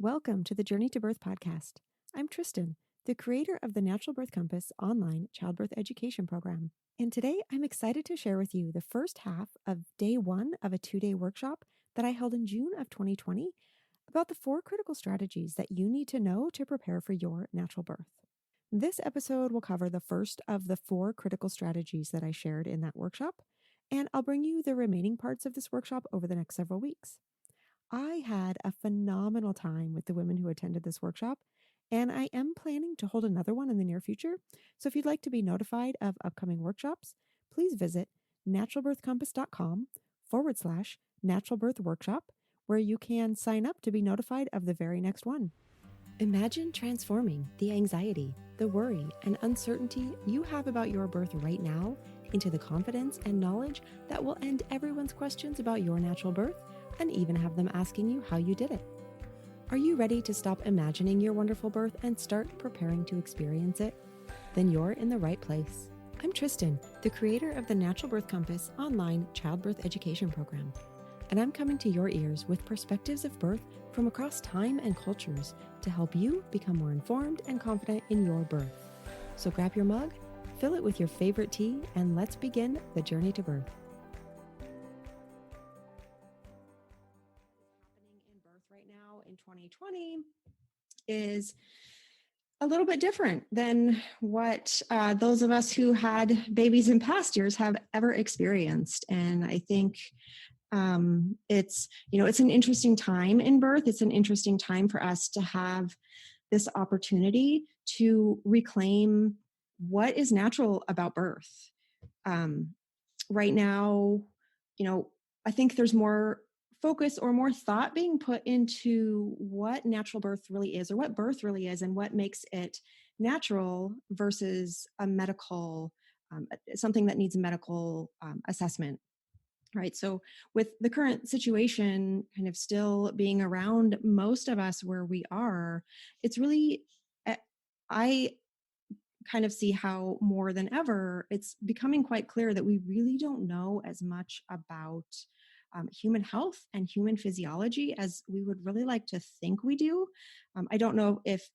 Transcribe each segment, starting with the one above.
Welcome to the Journey to Birth podcast. I'm Tristan, the creator of the Natural Birth Compass online childbirth education program. And today I'm excited to share with you the first half of day one of a 2-day workshop that I held in June of 2020 about the 4 critical strategies that you need to know to prepare for your natural birth. This episode will cover the first of the 4 critical strategies that I shared in that workshop, and I'll bring you the remaining parts of this workshop over the next several weeks. I had a phenomenal time with the women who attended this workshop, and I am planning to hold another one in the near future. So if you'd like to be notified of upcoming workshops, please visit naturalbirthcompass.com/natural birth workshop, where you can sign up to be notified of the very next one. Imagine transforming the anxiety, the worry, and uncertainty you have about your birth right now into the confidence and knowledge that will end everyone's questions about your natural birth and even have them asking you how you did it. Are you ready to stop imagining your wonderful birth and start preparing to experience it? Then you're in the right place. I'm Tristan, the creator of the Natural Birth Compass online childbirth education program, and I'm coming to your ears with perspectives of birth from across time and cultures to help you become more informed and confident in your birth. So grab your mug, fill it with your favorite tea, and let's begin the journey to birth. Happening in birth right now in 2020 is a little bit different than what those of us who had babies in past years have ever experienced. And I think it's an interesting time in birth. It's an interesting time for us to have this opportunity to reclaim what is natural about birth. Right now, I think there's more focus or more thought being put into what natural birth really is, or what birth really is, and what makes it natural versus a medical, something that needs a medical assessment. Right. So, with the current situation kind of still being around most of us where we are, it's really, eh, I kind of see how more than ever it's becoming quite clear that we really don't know as much about human health and human physiology as we would really like to think we do. I don't know if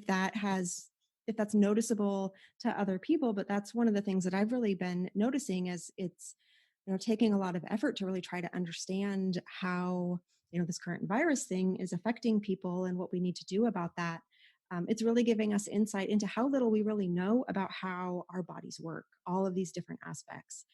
that has if that's noticeable to other people, but that's one of the things that I've really been noticing as it's taking a lot of effort to really try to understand how this current virus thing is affecting people and what we need to do about that. It's really giving us insight into how little we really know about how our bodies work, all of these different aspects.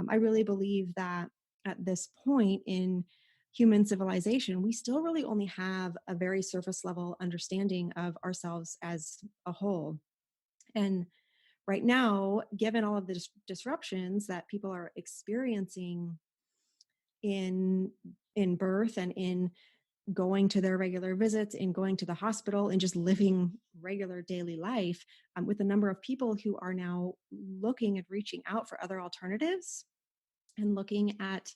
I really believe that at this point in human civilization, we still really only have a very surface level understanding of ourselves as a whole. And right now, given all of the disruptions that people are experiencing in birth and in going to their regular visits, in going to the hospital, and just living regular daily life, with the number of people who are now looking and reaching out for other alternatives and looking at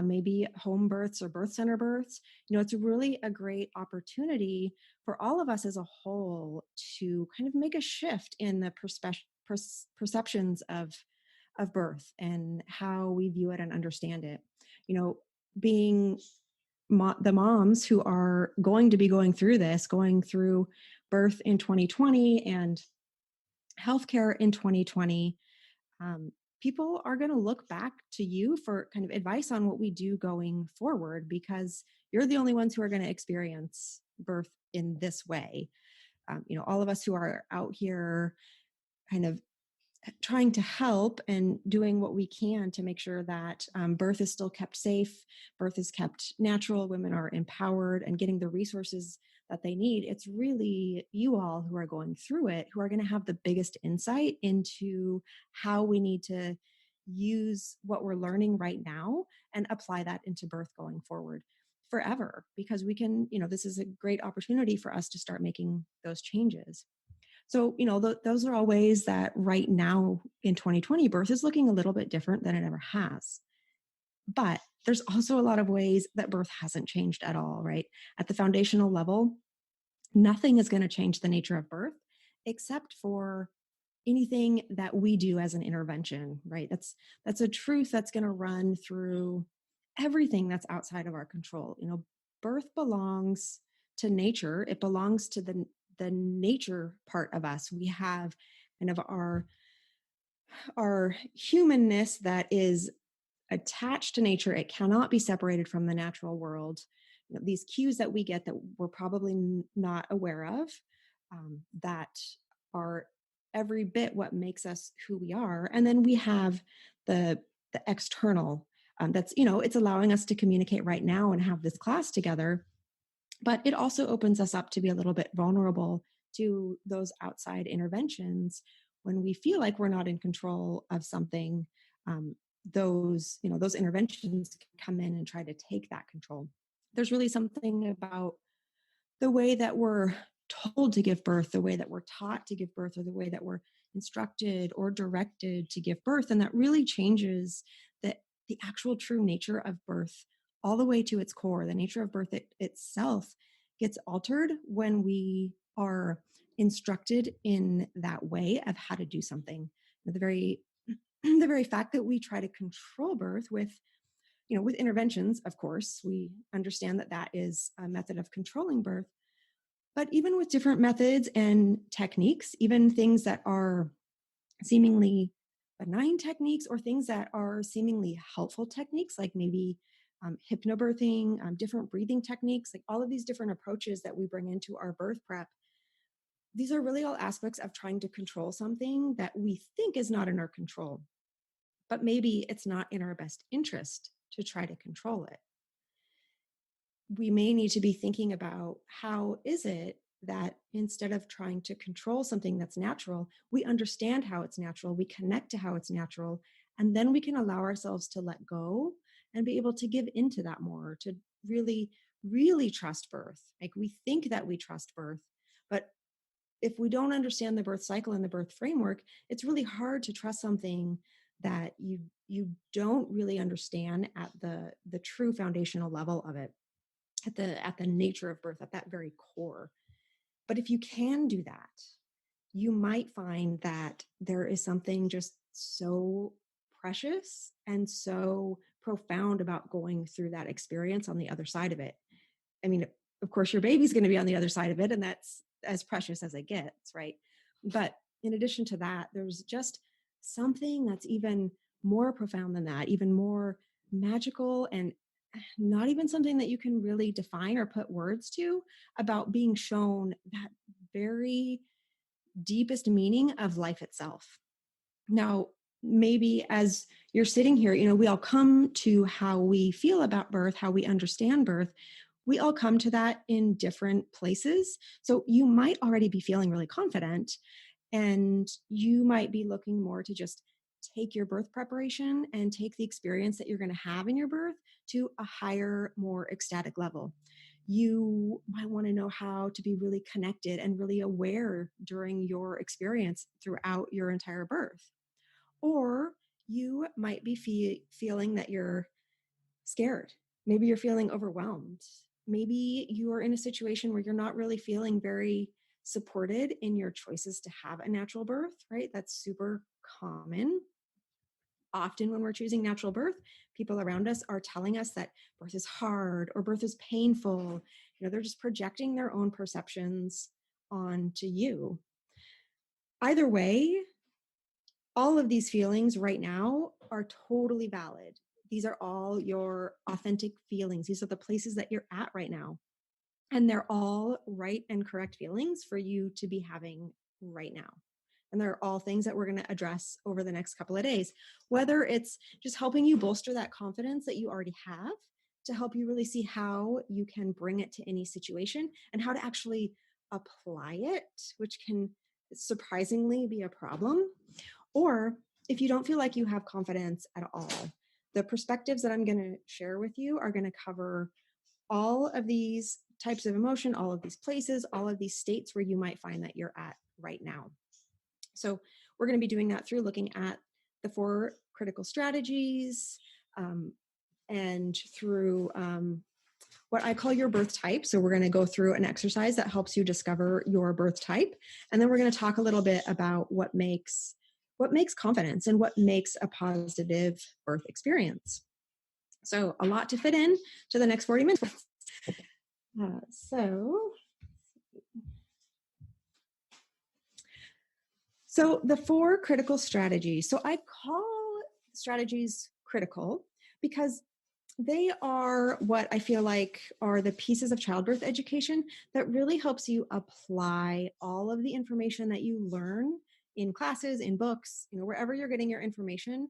maybe home births or birth center births, it's really a great opportunity for all of us as a whole to kind of make a shift in the perceptions of birth and how we view it and understand it. Being the moms who are going to be going through birth in 2020 and healthcare in 2020, people are going to look back to you for kind of advice on what we do going forward, because you're the only ones who are going to experience birth in this way. All of us who are out here kind of trying to help and doing what we can to make sure that birth is still kept safe, birth is kept natural, women are empowered and getting the resources that they need. It's really you all who are going through it who are going to have the biggest insight into how we need to use what we're learning right now and apply that into birth going forward forever, because we can, this is a great opportunity for us to start making those changes. So, those are all ways that right now in 2020, birth is looking a little bit different than it ever has. But there's also a lot of ways that birth hasn't changed at all, right? At the foundational level, nothing is going to change the nature of birth except for anything that we do as an intervention, right? That's a truth that's going to run through everything that's outside of our control. Birth belongs to nature. It belongs to the nature part of us. We have kind of our humanness that is attached to nature. It cannot be separated from the natural world. These cues that we get that we're probably not aware of, that are every bit what makes us who we are. And then we have the external, that's, it's allowing us to communicate right now and have this class together. But it also opens us up to be a little bit vulnerable to those outside interventions when we feel like we're not in control of something. Those interventions can come in and try to take that control. There's really something about the way that we're told to give birth, the way that we're taught to give birth, or the way that we're instructed or directed to give birth, and that really changes the actual true nature of birth all the way to its core. The nature of birth itself gets altered when we are instructed in that way of how to do something. The very fact that we try to control birth with interventions, of course, we understand that is a method of controlling birth. But even with different methods and techniques, even things that are seemingly benign techniques or things that are seemingly helpful techniques, like maybe hypnobirthing, different breathing techniques, like all of these different approaches that we bring into our birth prep, these are really all aspects of trying to control something that we think is not in our control. But maybe it's not in our best interest to try to control it. We may need to be thinking about, how is it that instead of trying to control something that's natural, we understand how it's natural, we connect to how it's natural, and then we can allow ourselves to let go and be able to give into that more, to really, really trust birth. Like, we think that we trust birth, but if we don't understand the birth cycle and the birth framework, it's really hard to trust something that you don't really understand at the true foundational level of it, at the nature of birth, at that very core. But if you can do that, you might find that there is something just so precious and so profound about going through that experience on the other side of it. I mean, of course, your baby's going to be on the other side of it, and that's as precious as it gets, right? But in addition to that, there's just something that's even more profound than that, even more magical, and not even something that you can really define or put words to, about being shown that very deepest meaning of life itself. Now, maybe as you're sitting here, we all come to how we feel about birth, how we understand birth. We all come to that in different places. So you might already be feeling really confident, and you might be looking more to just take your birth preparation and take the experience that you're going to have in your birth to a higher, more ecstatic level. You might want to know how to be really connected and really aware during your experience throughout your entire birth. Or you might be feeling that you're scared. Maybe you're feeling overwhelmed. Maybe you are in a situation where you're not really feeling very supported in your choices to have a natural birth, right? That's super common. Often when we're choosing natural birth, people around us are telling us that birth is hard or birth is painful. They're just projecting their own perceptions onto you. Either way, all of these feelings right now are totally valid. These are all your authentic feelings. These are the places that you're at right now. And they're all right and correct feelings for you to be having right now. And they're all things that we're going to address over the next couple of days, whether it's just helping you bolster that confidence that you already have, to help you really see how you can bring it to any situation and how to actually apply it, which can surprisingly be a problem. Or if you don't feel like you have confidence at all, the perspectives that I'm going to share with you are going to cover all of these types of emotion, all of these places, all of these states where you might find that you're at right now. So we're going to be doing that through looking at the 4 critical strategies, and through what I call your birth type. So we're going to go through an exercise that helps you discover your birth type. And then we're going to talk a little bit about what makes confidence and what makes a positive birth experience. So a lot to fit in to the next 40 minutes. So So the four critical strategies. So I call strategies critical because they are what I feel like are the pieces of childbirth education that really helps you apply all of the information that you learn in classes, in books, wherever you're getting your information.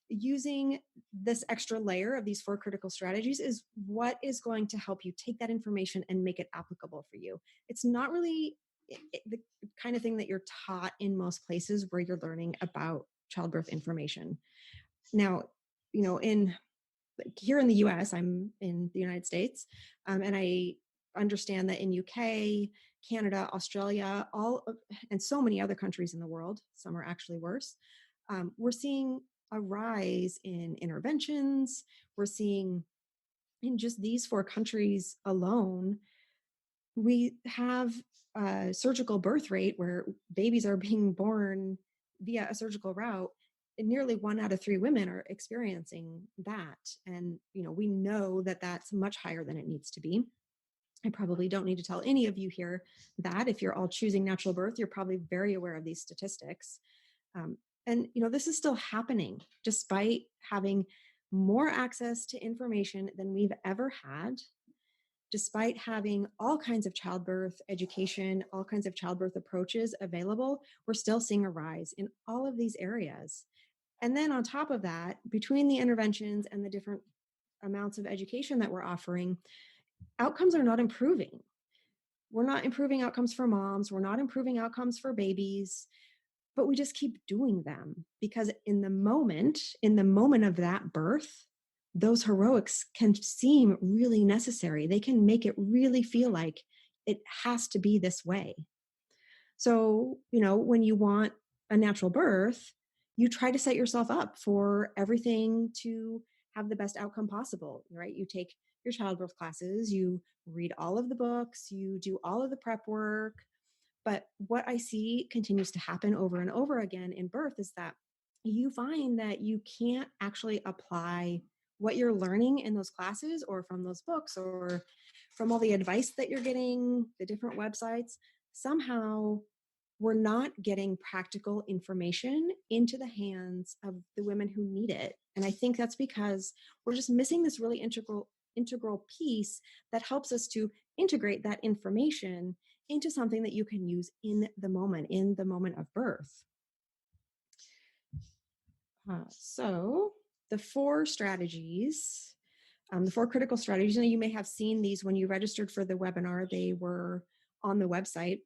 Using this extra layer of these four critical strategies is what is going to help you take that information and make it applicable for you. It's not really the kind of thing that you're taught in most places where you're learning about childbirth information. Now, in here in the US, I'm in the United States, and I understand that in UK, Canada, Australia, and so many other countries in the world, some are actually worse, we're seeing a rise in interventions. We're seeing in just these four countries alone, we have a surgical birth rate where babies are being born via a surgical route, and nearly 1 out of 3 women are experiencing that. And we know that that's much higher than it needs to be. I probably don't need to tell any of you here that if you're all choosing natural birth, you're probably very aware of these statistics. um, and this is still happening despite having more access to information than we've ever had, despite having all kinds of childbirth education, all kinds of childbirth approaches available. We're still seeing a rise in all of these areas. And then on top of that, between the interventions and the different amounts of education that we're offering, outcomes are not improving. We're not improving outcomes for moms. We're not improving outcomes for babies, but we just keep doing them because in the moment of that birth, those heroics can seem really necessary. They can make it really feel like it has to be this way. So, when you want a natural birth, you try to set yourself up for everything to have the best outcome possible, right? You take your childbirth classes, you read all of the books, you do all of the prep work. But what I see continues to happen over and over again in birth is that you find that you can't actually apply what you're learning in those classes or from those books or from all the advice that you're getting, the different websites. Somehow we're not getting practical information into the hands of the women who need it. And I think that's because we're just missing this really integral piece that helps us to integrate that information into something that you can use in the moment of birth. So the four strategies, the four critical strategies, and you may have seen these when you registered for the webinar, they were on the website.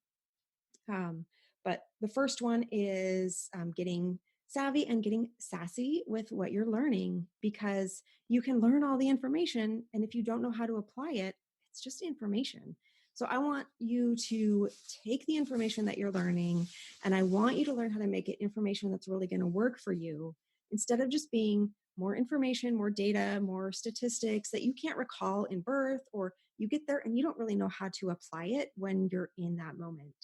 But the first one is getting savvy and getting sassy with what you're learning, because you can learn all the information, and if you don't know how to apply it, it's just information. So I want you to take the information that you're learning, and I want you to learn how to make it information that's really going to work for you, instead of just being more information, more data, more statistics that you can't recall in birth, or you get there and you don't really know how to apply it when you're in that moment.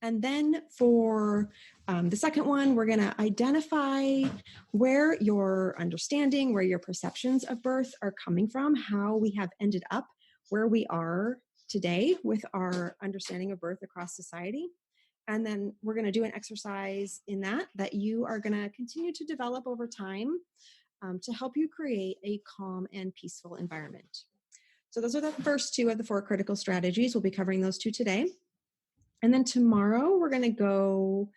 And then for the second one, we're going to identify where your understanding, where your perceptions of birth are coming from, how we have ended up where we are today with our understanding of birth across society. And then we're going to do an exercise in that you are going to continue to develop over time to help you create a calm and peaceful environment. So those are the first two of the four critical strategies. We'll be covering those two today. And then tomorrow, we're going to go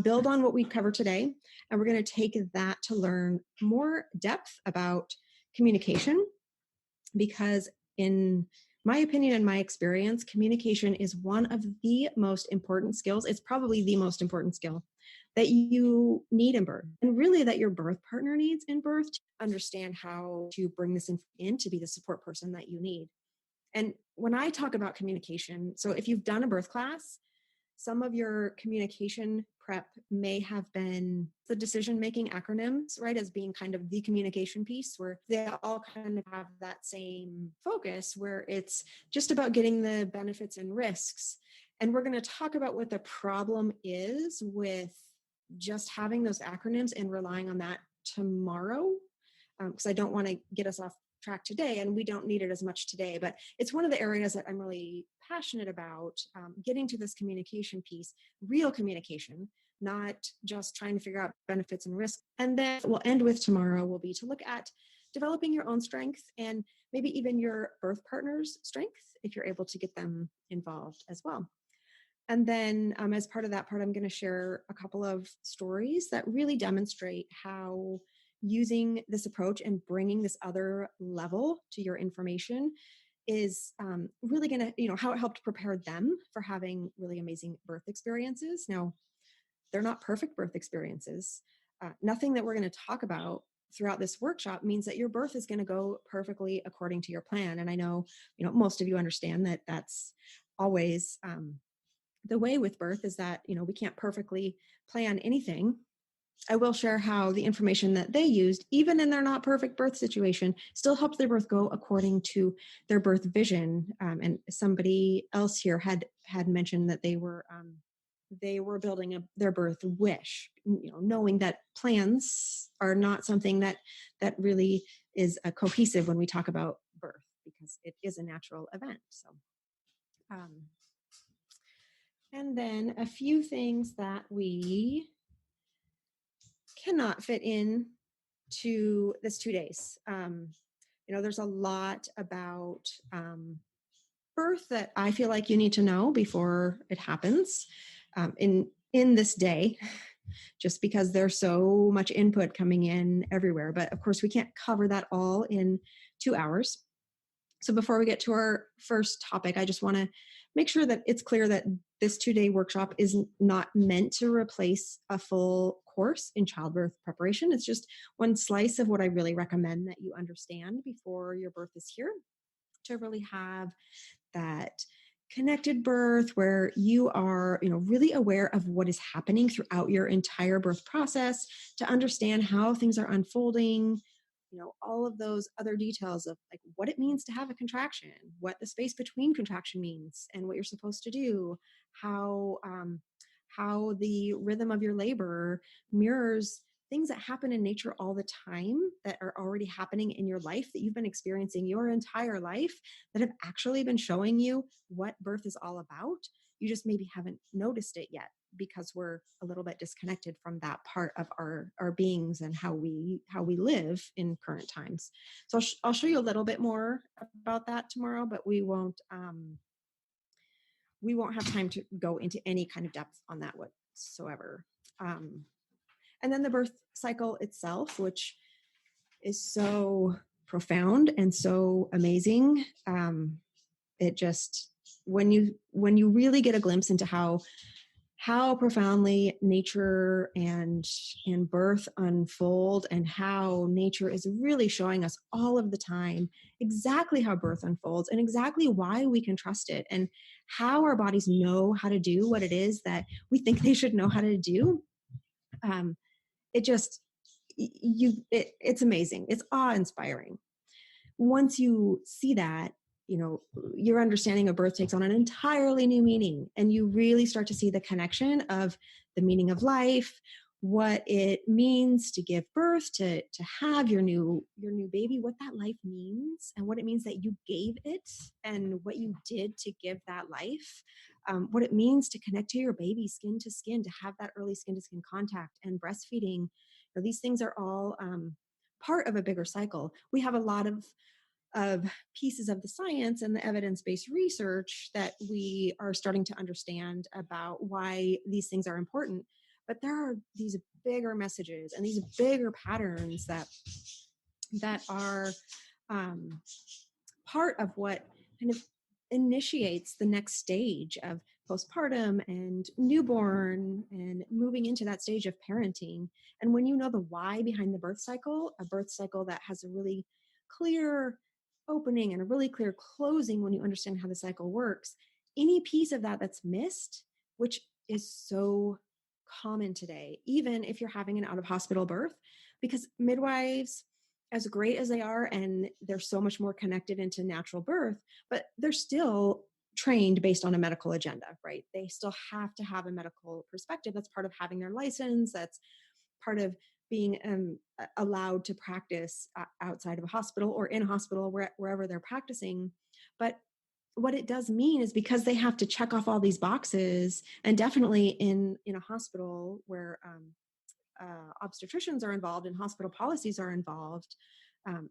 build on what we covered today, and we're going to take that to learn more depth about communication, because in my opinion and my experience, communication is one of the most important skills. It's probably the most important skill that you need in birth, and really that your birth partner needs in birth, to understand how to bring this in to be the support person that you need. And when I talk about communication, so if you've done a birth class, some of your communication prep may have been the decision-making acronyms, right, as being kind of the communication piece, where they all kind of have that same focus, where it's just about getting the benefits and risks. And we're going to talk about what the problem is with just having those acronyms and relying on that tomorrow, because I don't want to get us off track today, and we don't need it as much today, but it's one of the areas that I'm really passionate about, getting to this communication piece, real communication, not just trying to figure out benefits and risks. And then we'll end with tomorrow will be to look at developing your own strength and maybe even your birth partner's strength if you're able to get them involved as well. And then as part of that part, I'm going to share a couple of stories that really demonstrate how using this approach and bringing this other level to your information is really going to, how it helped prepare them for having really amazing birth experiences. Now, they're not perfect birth experiences. Nothing that we're going to talk about throughout this workshop means that your birth is going to go perfectly according to your plan. And I know, most of you understand that that's always the way with birth, is that, we can't perfectly plan anything. I will share how the information that they used, even in their not perfect birth situation, still helped their birth go according to their birth vision. And somebody else here had mentioned that they were building their birth wish, knowing that plans are not something that really is a cohesive when we talk about birth, because it is a natural event. So, and then a few things that we cannot fit in to this 2 days. There's a lot about birth that I feel like you need to know before it happens in this day, just because there's so much input coming in everywhere. But of course, we can't cover that all in 2 hours. So before we get to our first topic, I just want to make sure that it's clear that this 2-day workshop is not meant to replace a full course in childbirth preparation. It's just one slice of what I really recommend that you understand before your birth is here, to really have that connected birth where you are, really aware of what is happening throughout your entire birth process, to understand how things are unfolding, all of those other details of like what it means to have a contraction, what the space between contraction means, and what you're supposed to do, how the rhythm of your labor mirrors things that happen in nature all the time, that are already happening in your life, that you've been experiencing your entire life, that have actually been showing you what birth is all about. You just maybe haven't noticed it yet, because we're a little bit disconnected from that part of our beings and how we live in current times. So I'll show you a little bit more about that tomorrow, but we won't have time to go into any kind of depth on that whatsoever. And then the birth cycle itself, which is so profound and so amazing. It just, when you really get a glimpse into how profoundly nature and birth unfold, and how nature is really showing us all of the time exactly how birth unfolds and exactly why we can trust it, and how our bodies know how to do what it is that we think they should know how to do. It just, it's amazing. It's awe-inspiring. Once you see that, your understanding of birth takes on an entirely new meaning, and you really start to see the connection of the meaning of life, what it means to give birth, to have your new baby, what that life means, and what it means that you gave it, and what you did to give that life, what it means to connect to your baby skin to skin, to have that early skin to skin contact, and breastfeeding. These things are all part of a bigger cycle. We have a lot of pieces of the science and the evidence-based research that we are starting to understand about why these things are important. But there are these bigger messages and these bigger patterns that are part of what kind of initiates the next stage of postpartum and newborn and moving into that stage of parenting. And when you know the why behind the birth cycle, a birth cycle that has a really clear opening and a really clear closing, when you understand how the cycle works, any piece of that that's missed, which is so common today, even if you're having an out of hospital birth, because midwives, as great as they are, and they're so much more connected into natural birth, but they're still trained based on a medical agenda, right? They still have to have a medical perspective. That's part of having their license. That's part of being allowed to practice outside of a hospital or in a hospital, wherever they're practicing. But what it does mean is, because they have to check off all these boxes, and definitely in a hospital where obstetricians are involved and hospital policies are involved, um,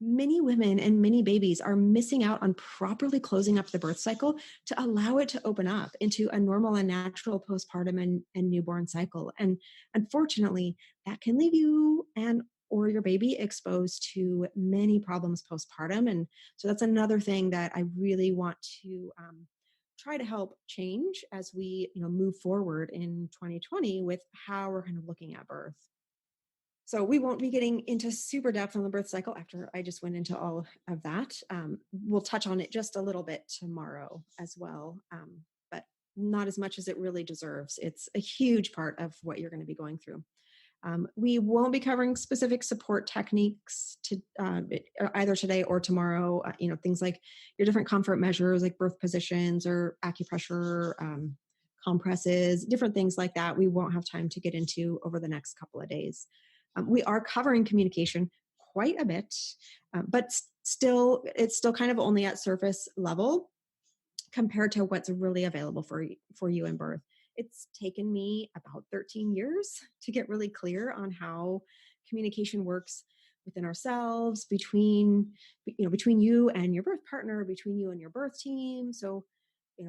many women and many babies are missing out on properly closing up the birth cycle to allow it to open up into a normal and natural postpartum and newborn cycle. And unfortunately, that can leave you and or your baby exposed to many problems postpartum. And so that's another thing that I really want to try to help change as we, move forward in 2020 with how we're kind of looking at birth. So we won't be getting into super depth on the birth cycle after I just went into all of that. We'll touch on it just a little bit tomorrow as well, but not as much as it really deserves. It's a huge part of what you're going to be going through. We won't be covering specific support techniques to either today or tomorrow. Things like your different comfort measures, like birth positions or acupressure, compresses, different things like that. We won't have time to get into over the next couple of days. We are covering communication quite a bit, but it's still kind of only at surface level compared to what's really available for you in birth. It's taken me about 13 years to get really clear on how communication works within ourselves, between you and your birth partner, between you and your birth team. So,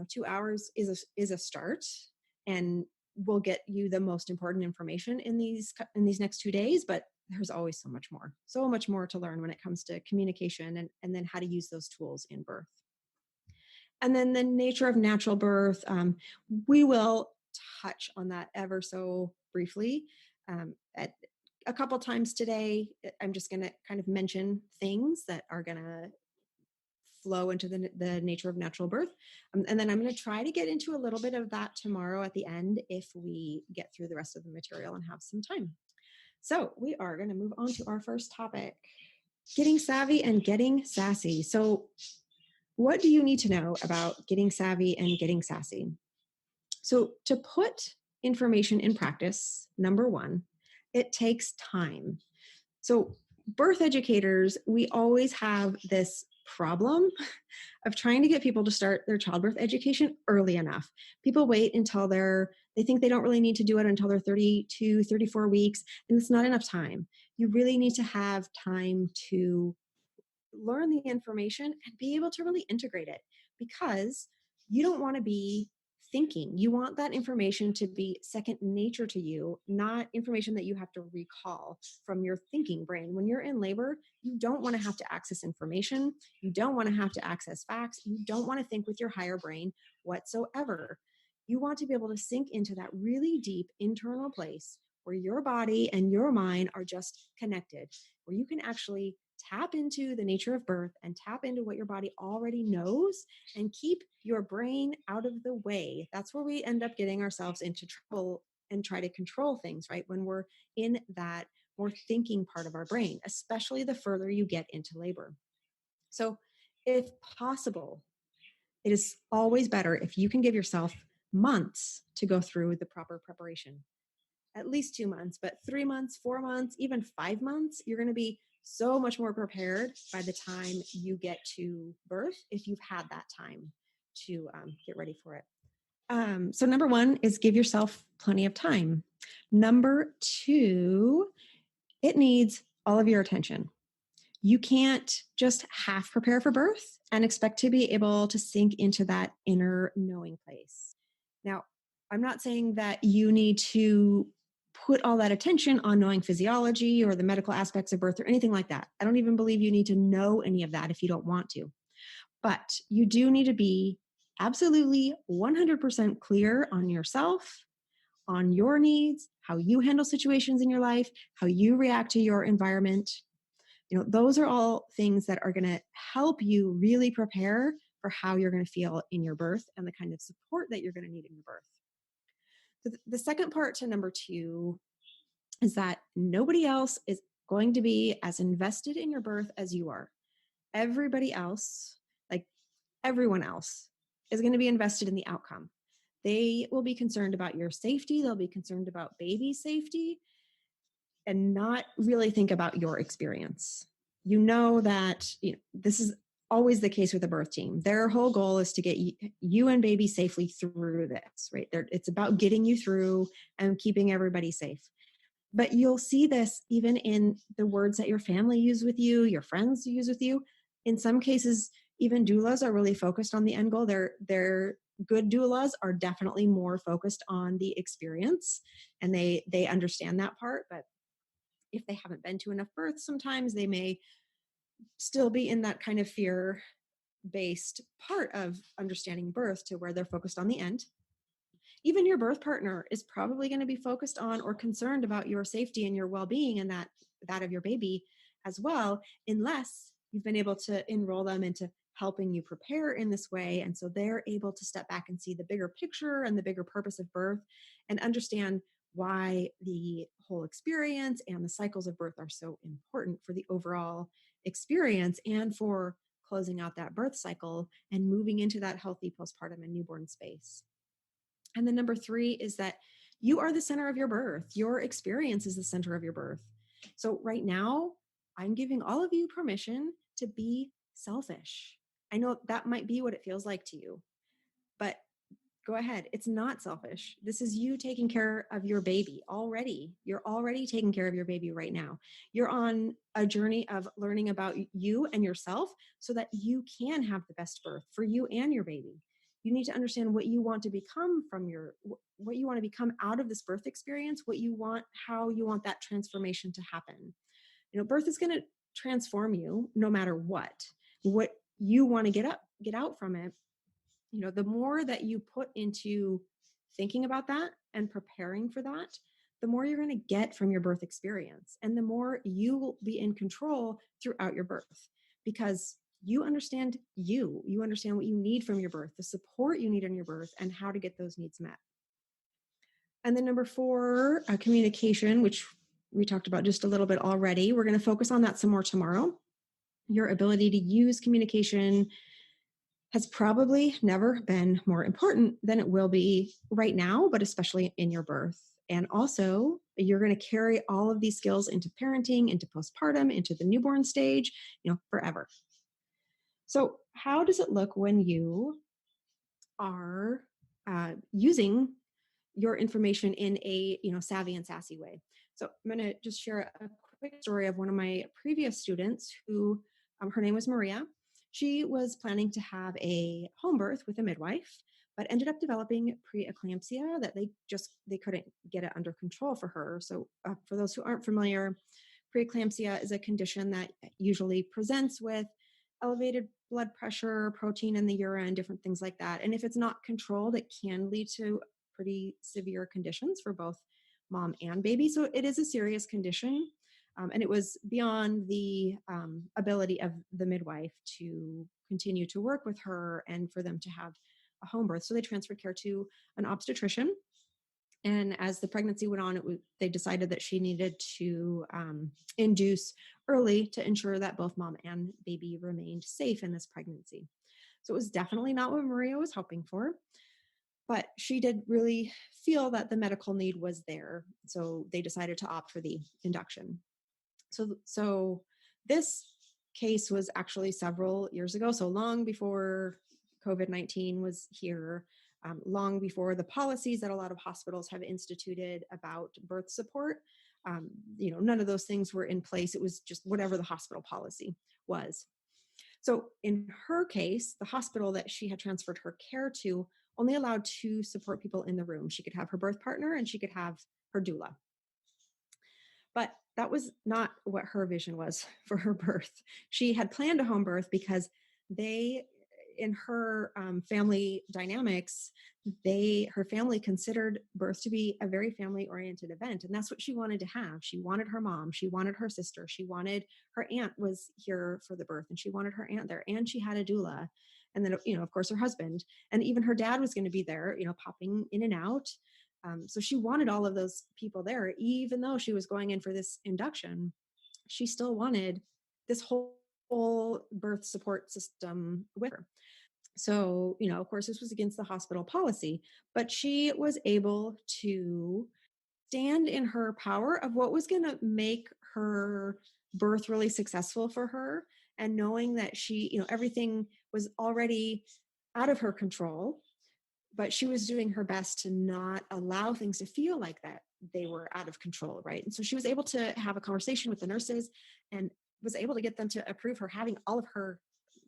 2 hours is a start, and we'll get you the most important information in these next 2 days, but there's always so much more to learn when it comes to communication and then how to use those tools in birth. And then the nature of natural birth, we will touch on that ever so briefly at a couple times today. I'm just going to kind of mention things that are going to flow into the nature of natural birth. And then I'm going to try to get into a little bit of that tomorrow at the end if we get through the rest of the material and have some time. So we are going to move on to our first topic, getting savvy and getting sassy. So what do you need to know about getting savvy and getting sassy? So to put information in practice, number one, it takes time. So birth educators, we always have this problem of trying to get people to start their childbirth education early enough. People wait until they think they don't really need to do it until they're 32, 34 weeks, and it's not enough time. You really need to have time to learn the information and be able to really integrate it, because you don't want to be thinking. You want that information to be second nature to you, not information that you have to recall from your thinking brain. When you're in labor, you don't want to have to access information. You don't want to have to access facts. You don't want to think with your higher brain whatsoever. You want to be able to sink into that really deep internal place where your body and your mind are just connected, where you can actually tap into the nature of birth and tap into what your body already knows and keep your brain out of the way. That's where we end up getting ourselves into trouble and try to control things, right? When we're in that more thinking part of our brain, especially the further you get into labor. So, if possible, it is always better if you can give yourself months to go through the proper preparation. At least 2 months, but 3 months, 4 months, even 5 months, you're going to be so much more prepared by the time you get to birth if you've had that time to get ready for it. So number one is give yourself plenty of time. Number two, it needs all of your attention. You can't just half prepare for birth and expect to be able to sink into that inner knowing place. Now, I'm not saying that you need to put all that attention on knowing physiology or the medical aspects of birth or anything like that. I don't even believe you need to know any of that if you don't want to. But you do need to be absolutely 100% clear on yourself, on your needs, how you handle situations in your life, how you react to your environment. Those are all things that are going to help you really prepare for how you're going to feel in your birth and the kind of support that you're going to need in your birth. So the second part to number two is that nobody else is going to be as invested in your birth as you are. Everybody else, like everyone else, is going to be invested in the outcome. They will be concerned about your safety. They'll be concerned about baby safety. and not really think about your experience. You know that, this is always the case with the birth team. Their whole goal is to get you and baby safely through this, right? It's about getting you through and keeping everybody safe. But you'll see this even in the words that your family use with you, your friends use with you. In some cases, even doulas are really focused on the end goal. They're good doulas are definitely more focused on the experience, and they understand that part. But if they haven't been to enough births, sometimes they may still be in that kind of fear based part of understanding birth to where they're focused on the end. Even your birth partner is probably going to be focused on or concerned about your safety and your well-being and that of your baby as well, unless you've been able to enroll them into helping you prepare in this way. And so they're able to step back and see the bigger picture and the bigger purpose of birth and understand why the whole experience and the cycles of birth are so important for the overall experience and for closing out that birth cycle and moving into that healthy postpartum and newborn space. And then number 3 is that you are the center of your birth. Your experience is the center of your birth. So right now, I'm giving all of you permission to be selfish. I know that might be what it feels like to you, but go ahead. It's not selfish. This is you taking care of your baby already. You're already taking care of your baby right now. You're on a journey of learning about you and yourself so that you can have the best birth for you and your baby. You need to understand what you want to become what you want to become out of this birth experience, how you want that transformation to happen. Birth is going to transform you no matter what you want to get out from it. The more that you put into thinking about that and preparing for that, the more you're going to get from your birth experience and the more you will be in control throughout your birth, because you understand what you need from your birth, the support you need in your birth, and how to get those needs met. And then number 4, communication, which we talked about just a little bit already. We're going to focus on that some more tomorrow. Your ability to use communication has probably never been more important than it will be right now, but especially in your birth. And also, you're going to carry all of these skills into parenting, into postpartum, into the newborn stage, forever. So how does it look when you are using your information in a savvy and sassy way? So I'm going to just share a quick story of one of my previous students who, her name was Maria. She was planning to have a home birth with a midwife, but ended up developing preeclampsia that they couldn't get it under control for her. So for those who aren't familiar, preeclampsia is a condition that usually presents with elevated blood pressure, protein in the urine, different things like that. And if it's not controlled, it can lead to pretty severe conditions for both mom and baby. So it is a serious condition. And it was beyond the ability of the midwife to continue to work with her and for them to have a home birth. So they transferred care to an obstetrician. And as the pregnancy went on, they decided that she needed to induce early to ensure that both mom and baby remained safe in this pregnancy. So it was definitely not what Maria was hoping for, but she did really feel that the medical need was there. So they decided to opt for the induction. So this case was actually several years ago, so long before COVID-19 was here, long before the policies that a lot of hospitals have instituted about birth support. None of those things were in place. It was just whatever the hospital policy was. So in her case, the hospital that she had transferred her care to only allowed 2 support people in the room. She could have her birth partner and she could have her doula. But that was not what her vision was for her birth. She had planned a home birth because in her family dynamics, her family considered birth to be a very family-oriented event. And that's what she wanted to have. She wanted her mom. She wanted her sister. She wanted her aunt was here for the birth, and she wanted her aunt there. And she had a doula. And then, of course, her husband. And even her dad was going to be there, popping in and out. So she wanted all of those people there. Even though she was going in for this induction, she still wanted this whole birth support system with her. So, of course, this was against the hospital policy, but she was able to stand in her power of what was going to make her birth really successful for her, and knowing that she, everything was already out of her control, but she was doing her best to not allow things to feel like that they were out of control, right? And so she was able to have a conversation with the nurses and was able to get them to approve her having all of her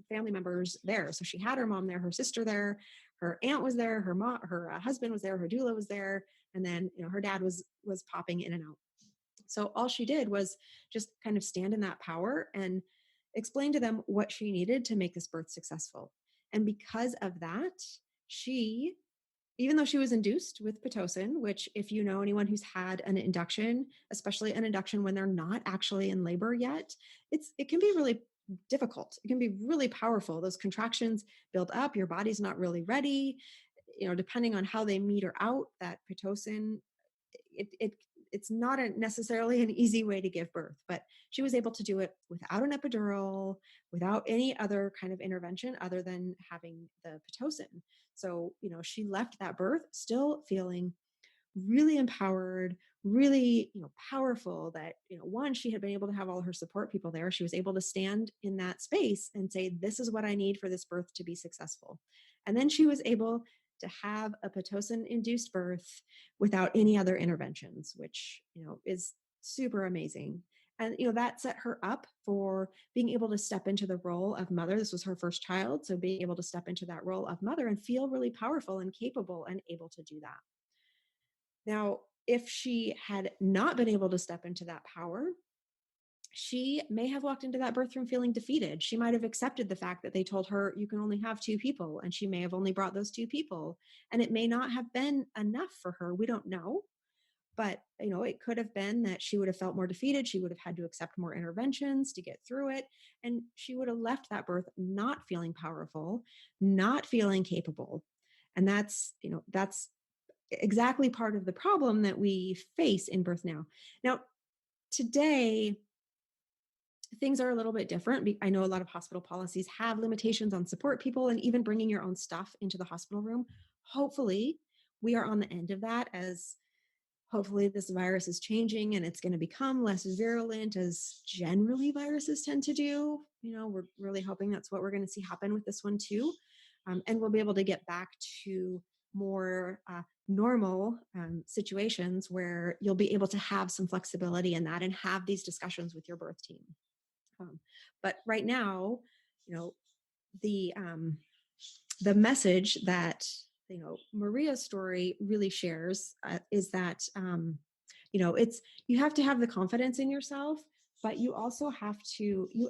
family members there. So she had her mom there, her sister there, her aunt was there, her mom, her husband was there, her doula was there, and then her dad was popping in and out. So all she did was just kind of stand in that power and explain to them what she needed to make this birth successful. And because of that, she, even though she was induced with Pitocin, which if you know anyone who's had an induction, especially an induction when they're not actually in labor yet, it can be really difficult. It can be really powerful. Those contractions build up, your body's not really ready. Depending on how they meter out that Pitocin, it's not necessarily an easy way to give birth, but she was able to do it without an epidural, without any other kind of intervention other than having the Pitocin. So, she left that birth still feeling really empowered, really, powerful, that, one, she had been able to have all her support people there. She was able to stand in that space and say, this is what I need for this birth to be successful. And then she was able to have a Pitocin induced birth without any other interventions, which, is super amazing. And, that set her up for being able to step into the role of mother. This was her first child. So being able to step into that role of mother and feel really powerful and capable and able to do that. Now, if she had not been able to step into that power, she may have walked into that birth room feeling defeated. She might have accepted the fact that they told her you can only have 2 people, and she may have only brought those 2 people. And it may not have been enough for her. We don't know. But, it could have been that she would have felt more defeated. She would have had to accept more interventions to get through it. And she would have left that birth not feeling powerful, not feeling capable. And that's exactly part of the problem that we face in birth now. Now, today, things are a little bit different. I know a lot of hospital policies have limitations on support people and even bringing your own stuff into the hospital room. Hopefully, we are on the end of that, as hopefully this virus is changing and it's going to become less virulent, as generally viruses tend to do. We're really hoping that's what we're going to see happen with this one too. And we'll be able to get back to more normal situations where you'll be able to have some flexibility in that and have these discussions with your birth team. But right now, the message that Maria's story really shares is that it's, you have to have the confidence in yourself, but you also have to be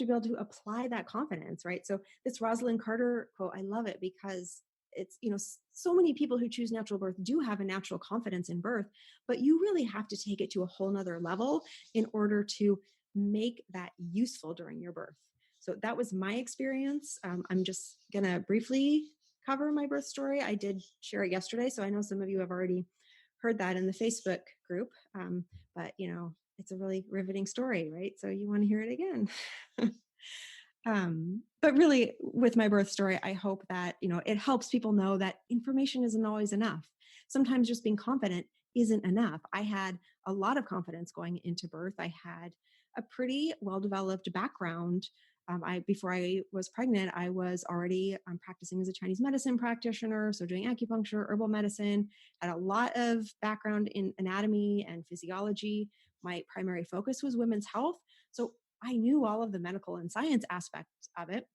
able to apply that confidence, right? So this Rosalind Carter quote, I love it because it's, so many people who choose natural birth do have a natural confidence in birth, but you really have to take it to a whole nother level in order to make that useful during your birth. So that was my experience. I'm just going to briefly cover my birth story. I did share it yesterday, so I know some of you have already heard that in the Facebook group, but it's a really riveting story, right? So you want to hear it again. But really, with my birth story, I hope that it helps people know that information isn't always enough. Sometimes just being confident isn't enough. I had a lot of confidence going into birth. I had a pretty well-developed background. Before I was pregnant, I was already practicing as a Chinese medicine practitioner, so doing acupuncture, herbal medicine, had a lot of background in anatomy and physiology. My primary focus was women's health, so I knew all of the medical and science aspects of it.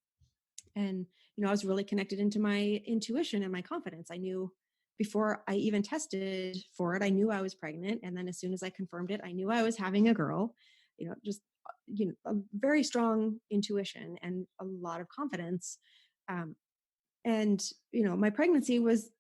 And, I was really connected into my intuition and my confidence. I knew before I even tested for it, I knew I was pregnant. And then as soon as I confirmed it, I knew I was having a girl, just a very strong intuition and a lot of confidence. And my pregnancy was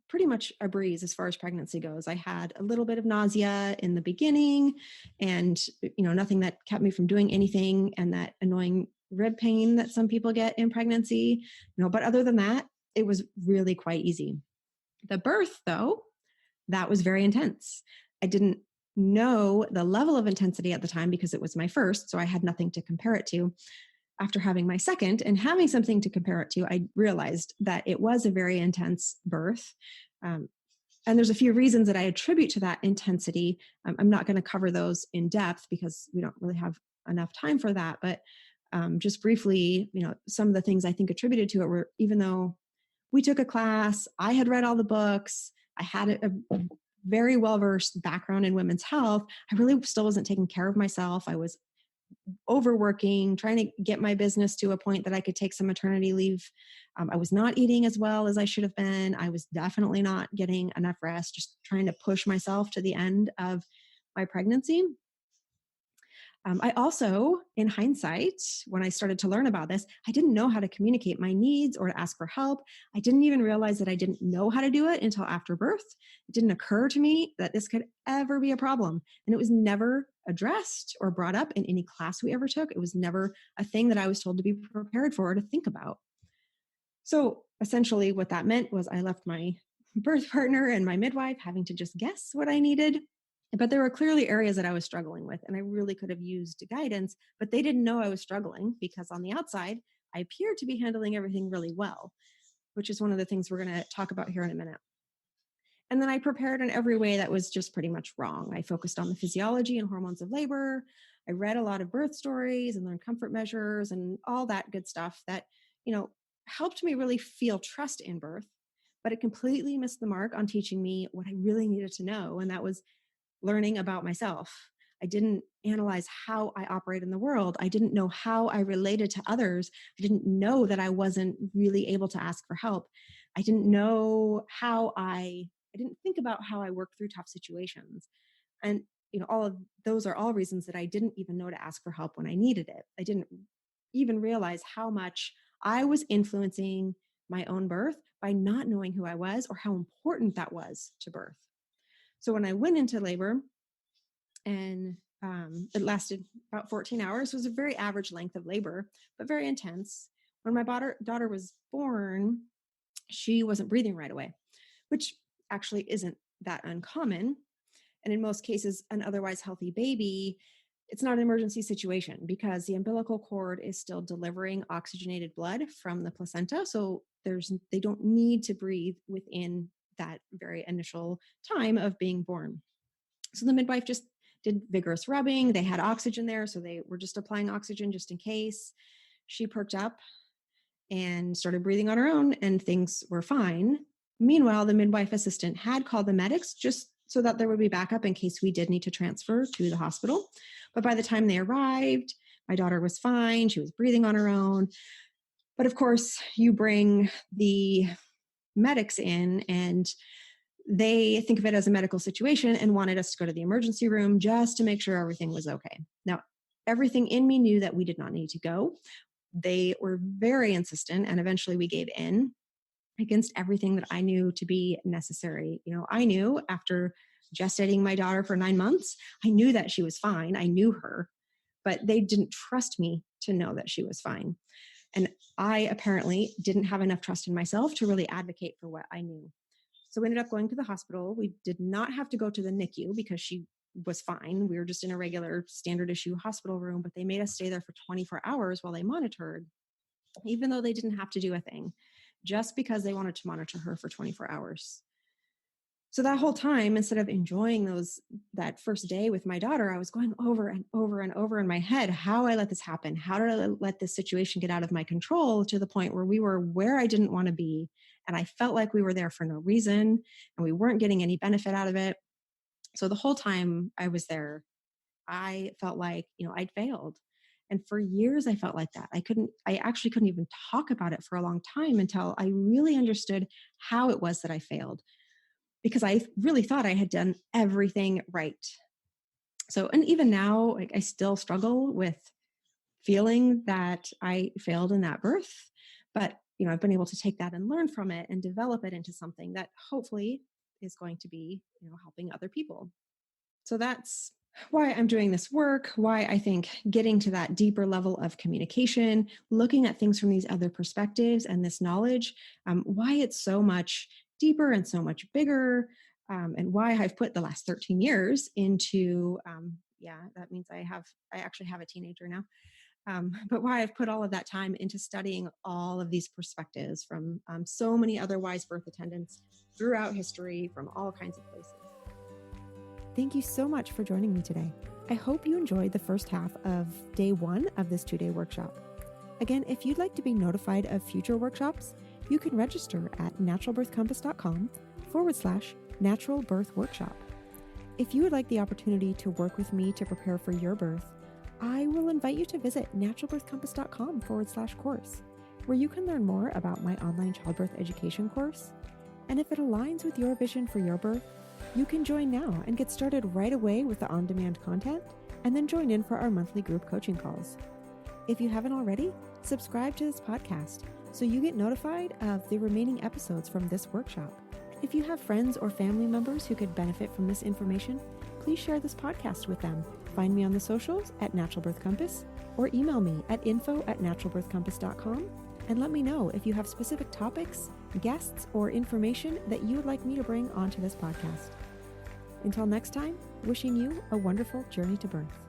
pretty much a breeze as far as pregnancy goes. I had a little bit of nausea in the beginning and, nothing that kept me from doing anything, and that annoying rib pain that some people get in pregnancy, but other than that, it was really quite easy. The birth, though, that was very intense. I didn't know the level of intensity at the time because it was my first, so I had nothing to compare it to. After having my second and having something to compare it to, I realized that it was a very intense birth. And there's a few reasons that I attribute to that intensity. I'm not going to cover those in depth because we don't really have enough time for that. But just briefly, some of the things I think attributed to it were, even though we took a class, I had read all the books, I had a very well-versed background in women's health, I really still wasn't taking care of myself. I was overworking, trying to get my business to a point that I could take some maternity leave. I was not eating as well as I should have been. I was definitely not getting enough rest, just trying to push myself to the end of my pregnancy. I also, in hindsight, when I started to learn about this, I didn't know how to communicate my needs or to ask for help. I didn't even realize that I didn't know how to do it until after birth. It didn't occur to me that this could ever be a problem. And it was never addressed or brought up in any class we ever took. It was never a thing that I was told to be prepared for or to think about. So essentially, what that meant was I left my birth partner and my midwife having to just guess what I needed. But there were clearly areas that I was struggling with, and I really could have used guidance, but they didn't know I was struggling because on the outside, I appeared to be handling everything really well, which is one of the things we're going to talk about here in a minute. And then I prepared in every way that was just pretty much wrong. I focused on the physiology and hormones of labor. I read a lot of birth stories and learned comfort measures and all that good stuff that, helped me really feel trust in birth, but it completely missed the mark on teaching me what I really needed to know. And that was learning about myself. I didn't analyze how I operate in the world. I didn't know how I related to others. I didn't know that I wasn't really able to ask for help. I didn't know how I didn't think about how I work through tough situations. And all of those are all reasons that I didn't even know to ask for help when I needed it. I didn't even realize how much I was influencing my own birth by not knowing who I was or how important that was to birth. So when I went into labor, and it lasted about 14 hours, it was a very average length of labor, but very intense. When my daughter was born, she wasn't breathing right away, which actually isn't that uncommon. And in most cases, an otherwise healthy baby, it's not an emergency situation because the umbilical cord is still delivering oxygenated blood from the placenta. So they don't need to breathe within that very initial time of being born. So the midwife just did vigorous rubbing. They had oxygen there, so they were just applying oxygen just in case. She perked up and started breathing on her own, and things were fine. Meanwhile, the midwife assistant had called the medics just so that there would be backup in case we did need to transfer to the hospital. But by the time they arrived, my daughter was fine. She was breathing on her own. But of course, you bring the medics in and they think of it as a medical situation and wanted us to go to the emergency room just to make sure everything was okay. Now, everything in me knew that we did not need to go. They were very insistent, and eventually we gave in against everything that I knew to be necessary. I knew after gestating my daughter for 9 months, I knew that she was fine. I knew her, but they didn't trust me to know that she was fine. And I apparently didn't have enough trust in myself to really advocate for what I knew. So we ended up going to the hospital. We did not have to go to the NICU because she was fine. We were just in a regular standard issue hospital room, but they made us stay there for 24 hours while they monitored, even though they didn't have to do a thing, just because they wanted to monitor her for 24 hours. So that whole time, instead of enjoying that first day with my daughter, I was going over and over and over in my head, how I let this happen. How did I let this situation get out of my control to the point where we were where I didn't want to be? And I felt like we were there for no reason and we weren't getting any benefit out of it. So the whole time I was there, I felt like, I'd failed. And for years I felt like that. I actually couldn't even talk about it for a long time until I really understood how it was that I failed, because I really thought I had done everything right. So, and even now, like, I still struggle with feeling that I failed in that birth, but I've been able to take that and learn from it and develop it into something that hopefully is going to be, helping other people. So that's why I'm doing this work, why I think getting to that deeper level of communication, looking at things from these other perspectives and this knowledge, why it's so much deeper and so much bigger, and why I've put the last 13 years into, that means I actually have a teenager now, but why I've put all of that time into studying all of these perspectives from so many other wise birth attendants throughout history from all kinds of places. Thank you so much for joining me today. I hope you enjoyed the first half of day 1 of this 2-day workshop. Again, if you'd like to be notified of future workshops, you can register at naturalbirthcompass.com/natural birth workshop. If you would like the opportunity to work with me to prepare for your birth, I will invite you to visit naturalbirthcompass.com/course, where you can learn more about my online childbirth education course. And if it aligns with your vision for your birth, you can join now and get started right away with the on-demand content, and then join in for our monthly group coaching calls. If you haven't already, subscribe to this podcast so you get notified of the remaining episodes from this workshop. If you have friends or family members who could benefit from this information, please share this podcast with them. Find me on the socials at Natural Birth Compass, or email me at info@naturalbirthcompass.com and let me know if you have specific topics, guests, or information that you would like me to bring onto this podcast. Until next time, wishing you a wonderful journey to birth.